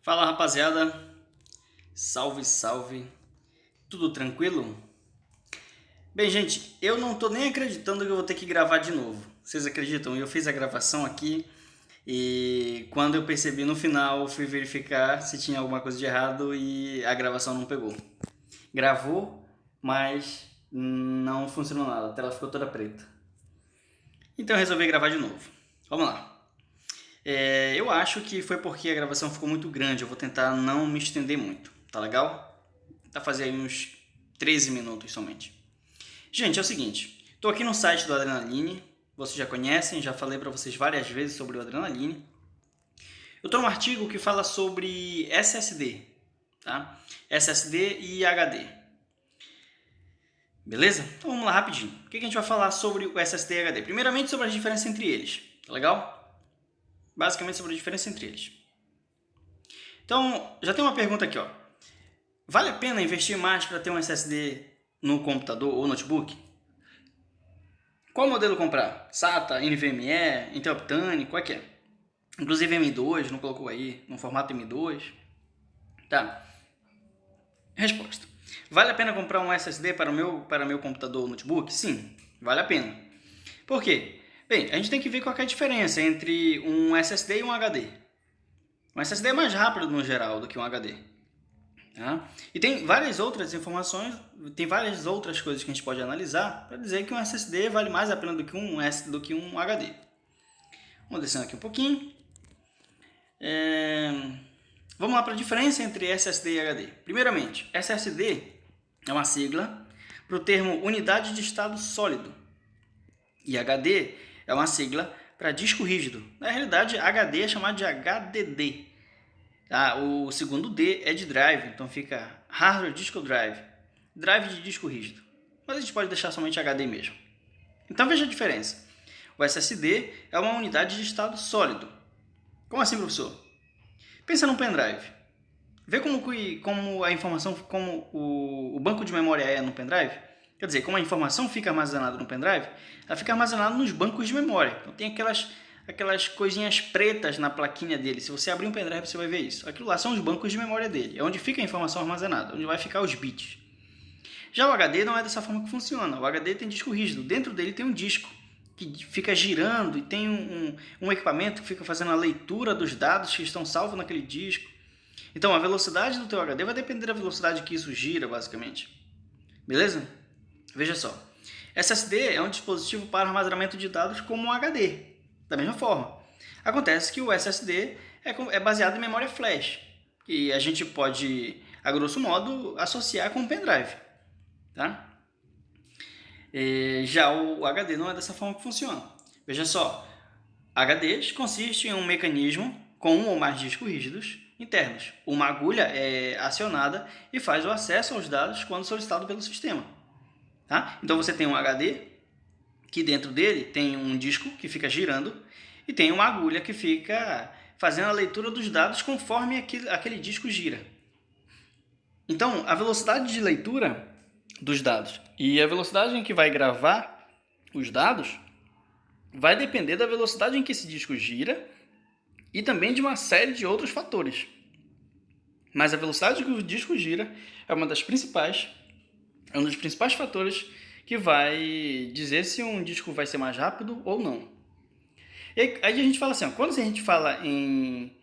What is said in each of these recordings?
Fala rapaziada, salve salve, tudo tranquilo? Bem gente, eu não tô nem acreditando que eu vou ter que gravar de novo. Vocês acreditam? Eu fiz a gravação aqui e quando eu percebi no final fui verificar se tinha alguma coisa de errado e a gravação não pegou. Gravou, mas não funcionou nada, a tela ficou toda preta. Então eu resolvi gravar de novo. Vamos lá. Eu acho que foi porque a gravação ficou muito grande. Eu vou tentar não me estender muito, tá legal? Tá fazer aí uns 13 minutos somente. Gente, é o seguinte. Tô aqui no site do Adrenaline. Vocês já conhecem, já falei para vocês várias vezes sobre o Adrenaline. Eu tô num artigo que fala sobre SSD, tá? SSD e HD. Beleza? Então vamos lá rapidinho. O que a gente vai falar sobre o SSD e HD? Primeiramente sobre a diferença entre eles, tá legal? Basicamente sobre a diferença entre eles. Então, já tem uma pergunta aqui, ó. Vale a pena investir mais para ter um SSD no computador ou notebook? Qual modelo comprar? SATA, NVMe, Intel Optane, qual é que é? Inclusive M2, não colocou aí, no formato M2. Tá. Resposta. Vale a pena comprar um SSD para o meu computador ou notebook? Sim, vale a pena. Por quê? Bem, a gente tem que ver qual é a diferença entre um SSD e um HD. Um SSD é mais rápido no geral do que um HD. Tá? E tem várias outras informações, tem várias outras coisas que a gente pode analisar para dizer que um SSD vale mais a pena do que um HD. Vamos descendo aqui um pouquinho. Vamos lá para a diferença entre SSD e HD. Primeiramente, SSD é uma sigla para o termo unidade de estado sólido. E HD é uma sigla para disco rígido. Na realidade, HD é chamado de HDD. O segundo D é de drive, então fica Hardware Disk Drive. Drive de disco rígido. Mas a gente pode deixar somente HD mesmo. Então veja a diferença. O SSD é uma unidade de estado sólido. Como assim, professor? Pensa num pendrive. Vê como a informação, como o banco de memória é no pendrive? Quer dizer, como a informação fica armazenada no pendrive, ela fica armazenada nos bancos de memória. Então tem aquelas coisinhas pretas na plaquinha dele. Se você abrir um pendrive, você vai ver isso. Aquilo lá são os bancos de memória dele. É onde fica a informação armazenada, onde vai ficar os bits. Já o HD não é dessa forma que funciona. O HD tem disco rígido. Dentro dele tem um disco que fica girando e tem um equipamento que fica fazendo a leitura dos dados que estão salvos naquele disco. Então a velocidade do teu HD vai depender da velocidade que isso gira, basicamente. Beleza? Veja só. SSD é um dispositivo para armazenamento de dados como um HD. Da mesma forma. Acontece que o SSD é baseado em memória flash, que a gente pode, a grosso modo, associar com um pendrive. Tá? Já o HD não é dessa forma que funciona. Veja só, HDs consiste em um mecanismo com um ou mais discos rígidos internos. Uma agulha é acionada e faz o acesso aos dados quando solicitado pelo sistema. Tá? Então você tem um HD, que dentro dele tem um disco que fica girando e tem uma agulha que fica fazendo a leitura dos dados conforme aquele disco gira. Então, a velocidade de leitura dos dados e a velocidade em que vai gravar os dados vai depender da velocidade em que esse disco gira e também de uma série de outros fatores. Mas a velocidade que o disco gira é um dos principais fatores que vai dizer se um disco vai ser mais rápido ou não. E aí a gente fala assim, quando a gente fala em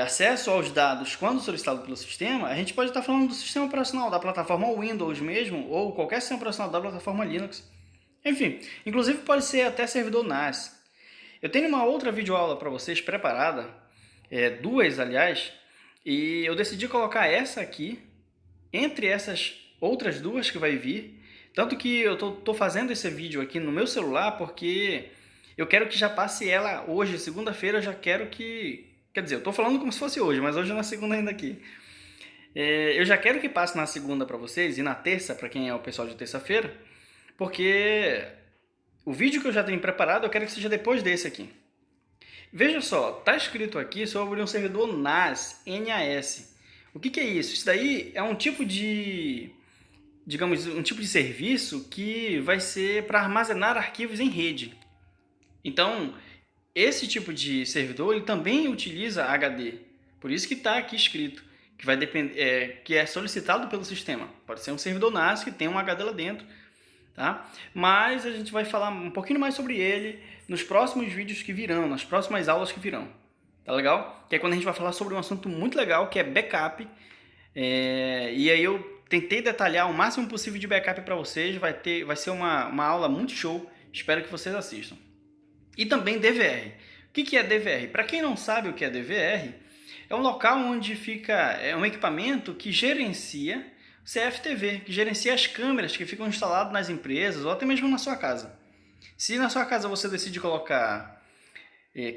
acesso aos dados quando solicitado pelo sistema, a gente pode estar falando do sistema operacional, da plataforma Windows mesmo, ou qualquer sistema operacional da plataforma Linux. Enfim, inclusive pode ser até servidor NAS. Eu tenho uma outra videoaula para vocês preparada, duas aliás, e eu decidi colocar essa aqui entre essas outras duas que vai vir. Tanto que eu tô fazendo esse vídeo aqui no meu celular porque eu quero que já passe ela hoje, segunda-feira, eu já quero que... Quer dizer, eu tô falando como se fosse hoje, mas hoje é na segunda ainda aqui. Eu já quero que passe na segunda para vocês e na terça, para quem é o pessoal de terça-feira, porque o vídeo que eu já tenho preparado, eu quero que seja depois desse aqui. Veja só, tá escrito aqui sobre um servidor NAS, NAS. O que é isso? Isso daí é um tipo de... digamos, um tipo de serviço que vai ser para armazenar arquivos em rede. Então, esse tipo de servidor ele também utiliza HD, Por isso que está aqui escrito, que vai depender, que é solicitado pelo sistema. Pode ser um servidor NAS que tem um HD lá dentro, tá? Mas a gente vai falar um pouquinho mais sobre ele nos próximos vídeos que virão, nas próximas aulas que virão. Tá legal? Que é quando a gente vai falar sobre um assunto muito legal, que é backup. E aí eu tentei detalhar o máximo possível de backup para vocês. Vai ser uma aula muito show. Espero que vocês assistam. E também DVR. O que é DVR? Para quem não sabe o que é DVR, é um local onde fica... É um equipamento que gerencia CFTV, que gerencia as câmeras que ficam instaladas nas empresas ou até mesmo na sua casa. Se na sua casa você decide colocar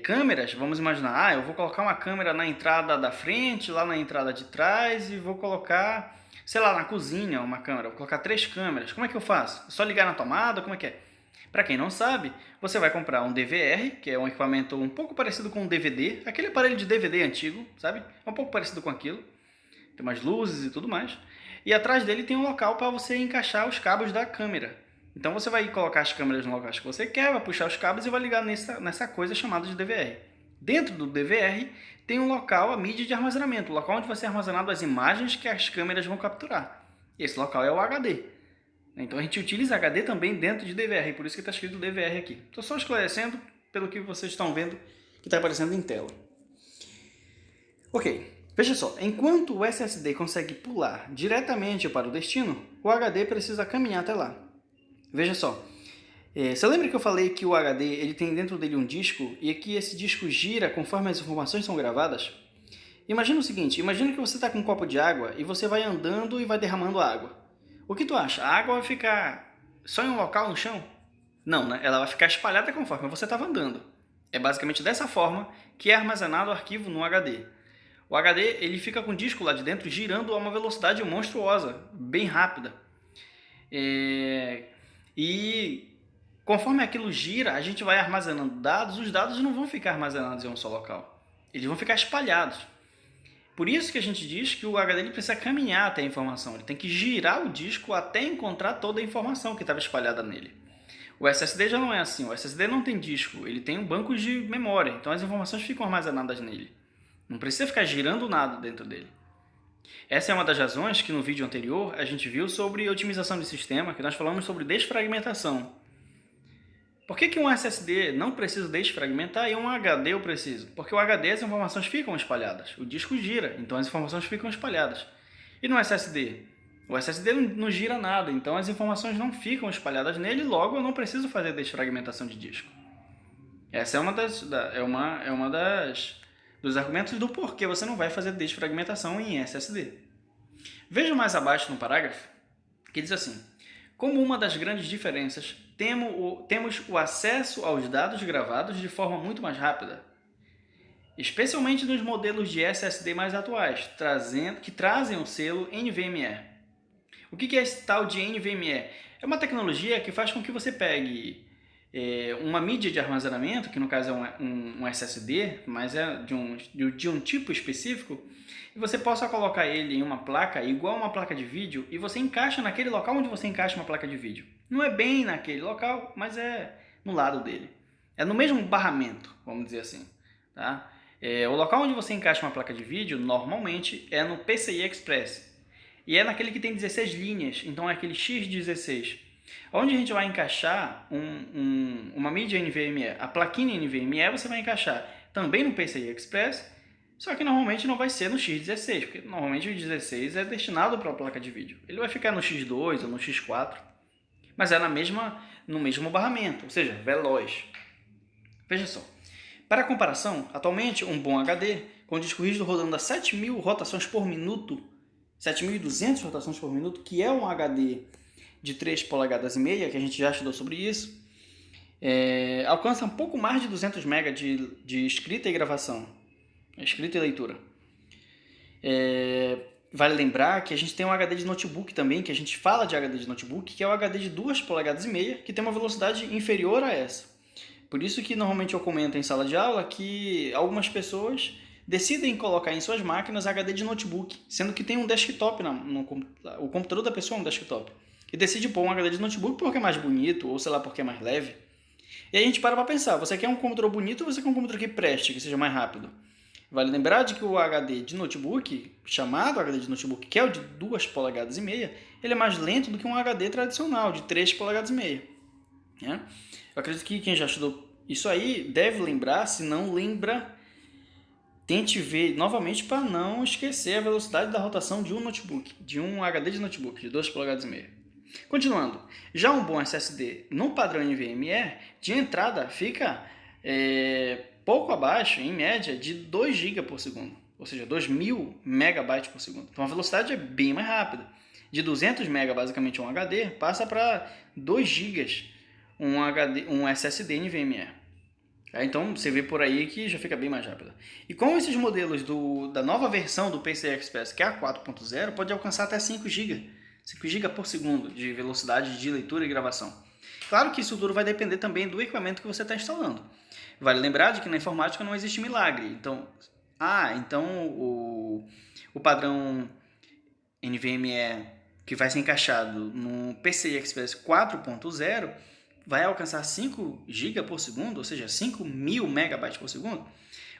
câmeras, vamos imaginar, eu vou colocar uma câmera na entrada da frente, lá na entrada de trás e vou colocar, sei lá, na cozinha uma câmera, vou colocar 3 câmeras. Como é que eu faço? É só ligar na tomada? Como é que é? Para quem não sabe, você vai comprar um DVR, que é um equipamento um pouco parecido com um DVD, aquele aparelho de DVD antigo, sabe? É um pouco parecido com aquilo. Tem umas luzes e tudo mais. E atrás dele tem um local para você encaixar os cabos da câmera. Então você vai colocar as câmeras no local que você quer, vai puxar os cabos e vai ligar nessa coisa chamada de DVR. Dentro do DVR tem um local, a mídia de armazenamento, o local onde vai ser armazenado as imagens que as câmeras vão capturar. Esse local é o HD. Então a gente utiliza HD também dentro de DVR, por isso que está escrito DVR aqui. Estou só esclarecendo pelo que vocês estão vendo que está aparecendo em tela. Ok, veja só, enquanto o SSD consegue pular diretamente para o destino, o HD precisa caminhar até lá. Veja só, você lembra que eu falei que o HD ele tem dentro dele um disco e que esse disco gira conforme as informações são gravadas? Imagina o seguinte, imagina que você está com um copo de água e você vai andando e vai derramando água. O que tu acha? A água vai ficar só em um local no chão? Não, né? Ela vai ficar espalhada conforme você estava andando. É basicamente dessa forma que é armazenado o arquivo no HD. O HD ele fica com o disco lá de dentro girando a uma velocidade monstruosa, bem rápida. E conforme aquilo gira, a gente vai armazenando dados, os dados não vão ficar armazenados em um só local. Eles vão ficar espalhados. Por isso que a gente diz que o HD ele precisa caminhar até a informação. Ele tem que girar o disco até encontrar toda a informação que estava espalhada nele. O SSD já não é assim. O SSD não tem disco, ele tem um banco de memória. Então as informações ficam armazenadas nele. Não precisa ficar girando nada dentro dele. Essa é uma das razões que no vídeo anterior a gente viu sobre otimização de sistema, que nós falamos sobre desfragmentação. Por que um SSD não precisa desfragmentar e um HD eu preciso? Porque o HD as informações ficam espalhadas, o disco gira, então as informações ficam espalhadas. E no SSD? O SSD não gira nada, então as informações não ficam espalhadas nele, logo eu não preciso fazer desfragmentação de disco. Essa é uma dos argumentos do porquê você não vai fazer desfragmentação em SSD. Veja mais abaixo no parágrafo, que diz assim: como uma das grandes diferenças, temos o acesso aos dados gravados de forma muito mais rápida, especialmente nos modelos de SSD mais atuais, que trazem o selo NVMe. O que é esse tal de NVMe? É uma tecnologia que faz com que você pegue uma mídia de armazenamento, que no caso é um SSD, mas é de um tipo específico, e você possa colocar ele em uma placa igual a uma placa de vídeo e você encaixa naquele local onde você encaixa uma placa de vídeo. Não é bem naquele local, mas é no lado dele. É no mesmo barramento, vamos dizer assim. Tá? O local onde você encaixa uma placa de vídeo, normalmente, é no PCI Express. E é naquele que tem 16 linhas, então é aquele X16. Onde a gente vai encaixar uma mídia NVMe, a plaquinha NVMe, você vai encaixar também no PCI Express, só que normalmente não vai ser no X16, porque normalmente o 16 é destinado para a placa de vídeo. Ele vai ficar no X2 ou no X4, mas é no mesmo barramento, ou seja, veloz. Veja só, para comparação, atualmente um bom HD, com o disco rígido rodando a 7.000 rotações por minuto, 7.200 rotações por minuto, que é um HD de 3,5 polegadas, que a gente já estudou sobre isso, alcança um pouco mais de 200 MB de escrita e gravação, escrita e leitura. Vale lembrar que a gente tem um HD de notebook também, que a gente fala de HD de notebook, que é o HD de 2,5 polegadas, que tem uma velocidade inferior a essa. Por isso que normalmente eu comento em sala de aula que algumas pessoas decidem colocar em suas máquinas HD de notebook, sendo que tem um desktop, o computador da pessoa é um desktop. E decide pôr um HD de notebook porque é mais bonito, ou sei lá, porque é mais leve. E aí a gente para pensar, você quer um computador bonito ou você quer um computador que preste, que seja mais rápido? Vale lembrar de que o HD de notebook, chamado HD de notebook, que é o de 2,5 polegadas, ele é mais lento do que um HD tradicional de 3,5 polegadas. Né? Eu acredito que quem já estudou isso aí deve lembrar, se não lembra, tente ver novamente para não esquecer a velocidade da rotação de um notebook, de um HD de notebook de 2,5 polegadas. Continuando, já um bom SSD no padrão NVMe, de entrada fica pouco abaixo, em média, de 2 GB por segundo, ou seja, 2000 MB por segundo. Então a velocidade é bem mais rápida. De 200 MB, basicamente um HD, passa para 2 GB um SSD NVMe. Então você vê por aí que já fica bem mais rápido. E com esses modelos da nova versão do PCI Express, que é a 4.0, pode alcançar até 5 GB. 5 GB por segundo de velocidade de leitura e gravação. Claro que isso tudo vai depender também do equipamento que você está instalando. Vale lembrar de que na informática não existe milagre. Então o padrão NVMe que vai ser encaixado no PCI Express 4.0 vai alcançar 5 GB por segundo, ou seja, 5.000 MB por segundo.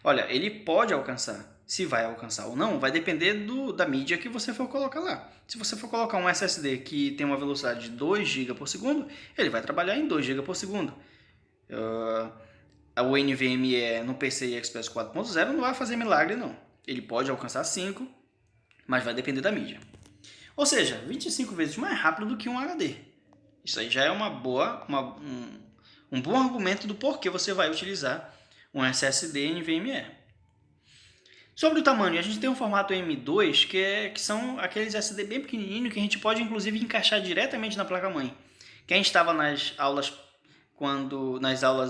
Olha, ele pode alcançar. Se vai alcançar ou não, vai depender da mídia que você for colocar lá. Se você for colocar um SSD que tem uma velocidade de 2 GB por segundo, ele vai trabalhar em 2 GB por segundo. O NVMe no PCI Express 4.0 não vai fazer milagre, não. Ele pode alcançar 5, mas vai depender da mídia. Ou seja, 25 vezes mais rápido do que um HD. Isso aí já é um bom argumento do porquê você vai utilizar um SSD NVMe. Sobre o tamanho, a gente tem um formato M2, que são aqueles SSD bem pequenininhos que a gente pode inclusive encaixar diretamente na placa-mãe. Quem estava nas aulas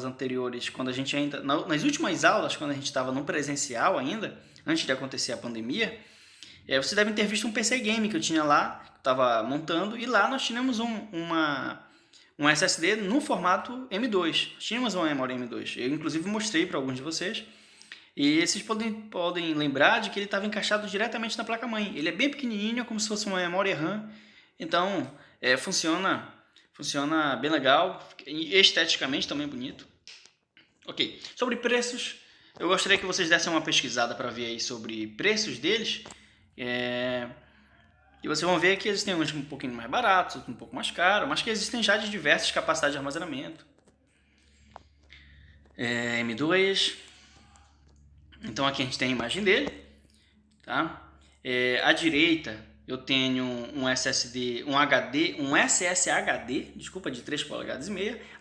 anteriores, nas últimas aulas, quando a gente estava no presencial ainda, antes de acontecer a pandemia, vocês devem ter visto um PC Game que eu tinha lá, que eu estava montando, e lá nós tínhamos um SSD no formato M2. Tínhamos uma memória M2. Eu inclusive mostrei para alguns de vocês. E vocês podem lembrar de que ele estava encaixado diretamente na placa-mãe. Ele é bem pequenininho, como se fosse uma memória RAM. Então, funciona bem legal. E esteticamente também bonito. Ok. Sobre preços, eu gostaria que vocês dessem uma pesquisada para ver aí sobre preços deles. E vocês vão ver que existem uns um pouquinho mais baratos, outros um pouco mais caros, mas que existem já de diversas capacidades de armazenamento. M2. Então aqui a gente tem a imagem dele, tá? À direita eu tenho um SSD, um SSHD, desculpa, de 3,5 polegadas.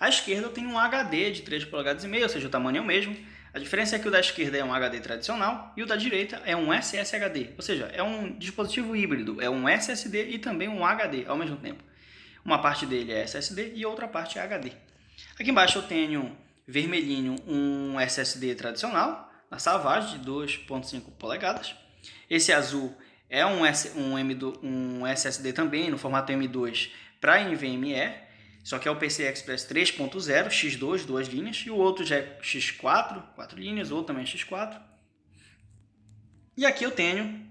À esquerda eu tenho um HD de 3,5 polegadas, ou seja, o tamanho é o mesmo. A diferença é que o da esquerda é um HD tradicional e o da direita é um SSHD, ou seja, é um dispositivo híbrido, é um SSD e também um HD ao mesmo tempo. Uma parte dele é SSD e outra parte é HD. Aqui embaixo eu tenho, vermelhinho, um SSD tradicional, na Savage, de 2,5 polegadas. Esse azul é um SSD também no formato M2 para NVMe, só que é o PCI Express 3.0, X2, 2 linhas, e o outro já é X4, 4 linhas, o outro também é X4. E aqui eu tenho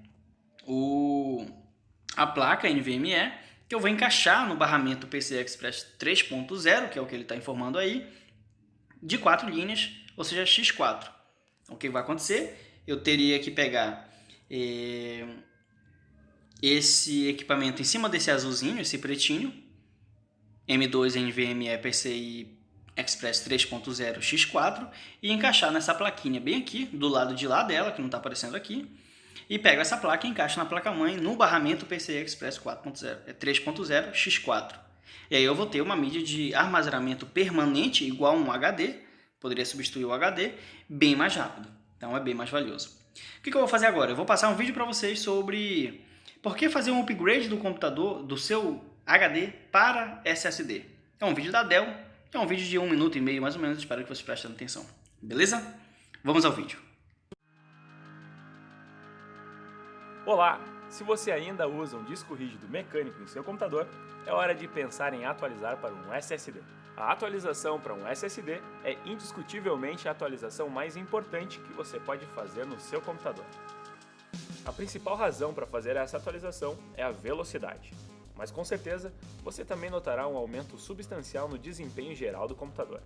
a placa NVMe, que eu vou encaixar no barramento PCI Express 3.0, que é o que ele está informando aí, de 4 linhas, ou seja, X4. O que vai acontecer? Eu teria que pegar esse equipamento em cima desse azulzinho, esse pretinho, M2 NVMe PCI Express 3.0 X4, e encaixar nessa plaquinha bem aqui, do lado de lá dela, que não está aparecendo aqui, e pego essa placa e encaixo na placa-mãe no barramento PCI Express 3.0 X4. E aí eu vou ter uma mídia de armazenamento permanente igual a um HD, poderia substituir o HD, bem mais rápido. Então é bem mais valioso. O que eu vou fazer agora? Eu vou passar um vídeo para vocês sobre por que fazer um upgrade do computador, do seu HD para SSD. É um vídeo da Dell, é um vídeo de 1 minuto e meio mais ou menos, espero que vocês prestem atenção. Beleza? Vamos ao vídeo. Olá! Se você ainda usa um disco rígido mecânico em seu computador, é hora de pensar em atualizar para um SSD. A atualização para um SSD é indiscutivelmente a atualização mais importante que você pode fazer no seu computador. A principal razão para fazer essa atualização é a velocidade, mas com certeza você também notará um aumento substancial no desempenho geral do computador.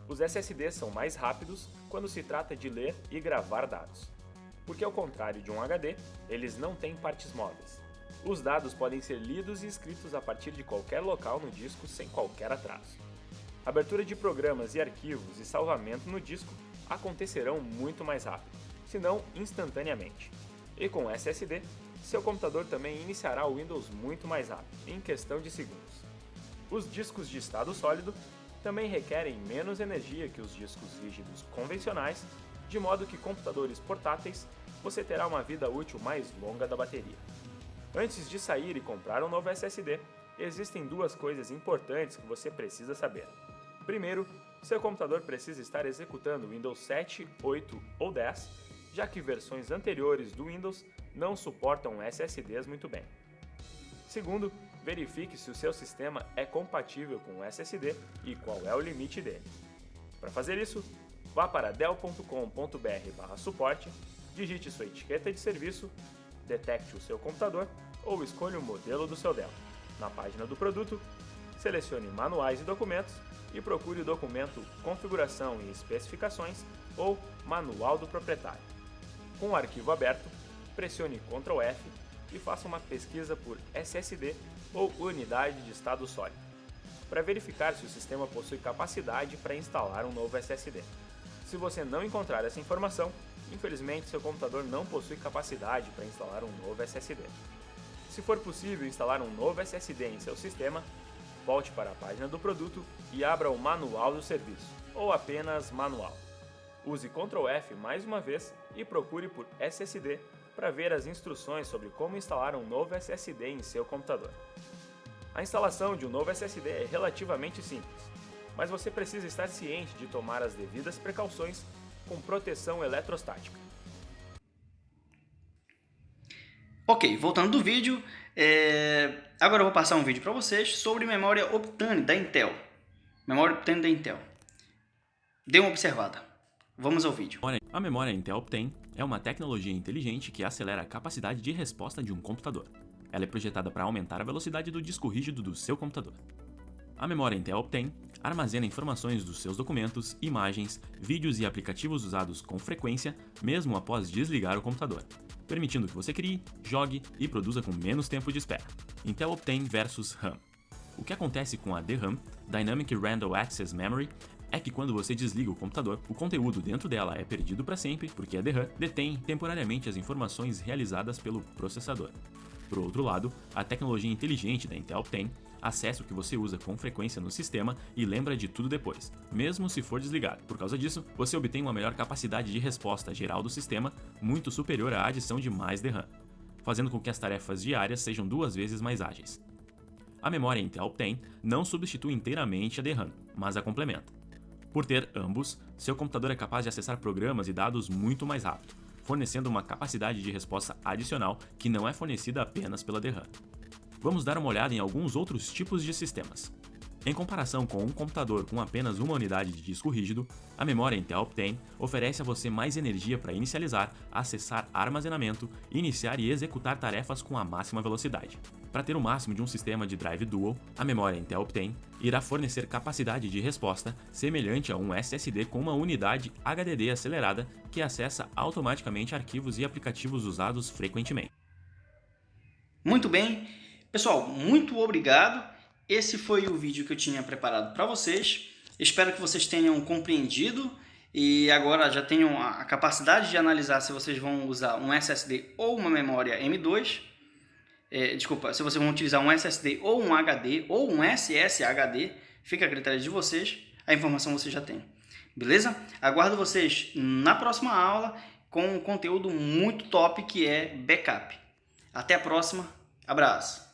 Os SSDs são mais rápidos quando se trata de ler e gravar dados. porque ao contrário de um HD, eles não têm partes móveis. Os dados podem ser lidos e escritos a partir de qualquer local no disco sem qualquer atraso. Abertura de programas e arquivos e salvamento no disco acontecerão muito mais rápido, se não instantaneamente. E com SSD, seu computador também iniciará o Windows muito mais rápido, em questão de segundos. Os discos de estado sólido também requerem menos energia que os discos rígidos convencionais, de modo que computadores portáteis você terá uma vida útil mais longa da bateria. Antes de sair e comprar um novo SSD, existem duas coisas importantes que você precisa saber. Primeiro, seu computador precisa estar executando Windows 7, 8 ou 10, já que versões anteriores do Windows não suportam SSDs muito bem. Segundo, verifique se o seu sistema é compatível com o SSD e qual é o limite dele. Para fazer isso, vá para dell.com.br/suporte, digite sua etiqueta de serviço, detecte o seu computador ou escolha o modelo do seu Dell. Na página do produto, selecione Manuais e Documentos e procure o documento Configuração e Especificações ou Manual do Proprietário. Com o arquivo aberto, pressione Ctrl F e faça uma pesquisa por SSD ou unidade de estado sólido, para verificar se o sistema possui capacidade para instalar um novo SSD. Se você não encontrar essa informação, infelizmente seu computador não possui capacidade para instalar um novo SSD. Se for possível instalar um novo SSD em seu sistema, volte para a página do produto e abra o Manual do Serviço, ou apenas Manual. Use Ctrl F mais uma vez e procure por SSD para ver as instruções sobre como instalar um novo SSD em seu computador. A instalação de um novo SSD é relativamente simples, mas você precisa estar ciente de tomar as devidas precauções com proteção eletrostática. Ok, voltando do vídeo, agora eu vou passar um vídeo para vocês sobre memória Optane da Intel. Memória Optane da Intel. Dê uma observada. Vamos ao vídeo. A memória Intel Optane é uma tecnologia inteligente que acelera a capacidade de resposta de um computador. Ela é projetada para aumentar a velocidade do disco rígido do seu computador. A memória Intel Optane armazena informações dos seus documentos, imagens, vídeos e aplicativos usados com frequência, mesmo após desligar o computador, permitindo que você crie, jogue e produza com menos tempo de espera. Intel Optane versus RAM. O que acontece com a DRAM, Dynamic Random Access Memory, é que quando você desliga o computador, o conteúdo dentro dela é perdido para sempre, porque a DRAM detém temporariamente as informações realizadas pelo processador. Por outro lado, a tecnologia inteligente da Intel Optane acessa o que você usa com frequência no sistema e lembra de tudo depois, mesmo se for desligado. Por causa disso, você obtém uma melhor capacidade de resposta geral do sistema, muito superior à adição de mais DRAM, fazendo com que as tarefas diárias sejam 2 vezes mais ágeis. A memória Intel Optane não substitui inteiramente a DRAM, mas a complementa. Por ter ambos, seu computador é capaz de acessar programas e dados muito mais rápido, fornecendo uma capacidade de resposta adicional que não é fornecida apenas pela DRAM. Vamos dar uma olhada em alguns outros tipos de sistemas. Em comparação com um computador com apenas uma unidade de disco rígido, a memória Intel Optane oferece a você mais energia para inicializar, acessar armazenamento, iniciar e executar tarefas com a máxima velocidade. Para ter o máximo de um sistema de drive dual, a memória Intel Optane irá fornecer capacidade de resposta semelhante a um SSD com uma unidade HDD acelerada que acessa automaticamente arquivos e aplicativos usados frequentemente. Muito bem, pessoal, muito obrigado. Esse foi o vídeo que eu tinha preparado para vocês. Espero que vocês tenham compreendido e agora já tenham a capacidade de analisar se vocês vão usar um SSD ou uma memória M2. Se vocês vão utilizar um SSD ou um HD ou um SSHD, fica a critério de vocês. A informação vocês já têm. Beleza? Aguardo vocês na próxima aula com um conteúdo muito top que é backup. Até a próxima. Abraço.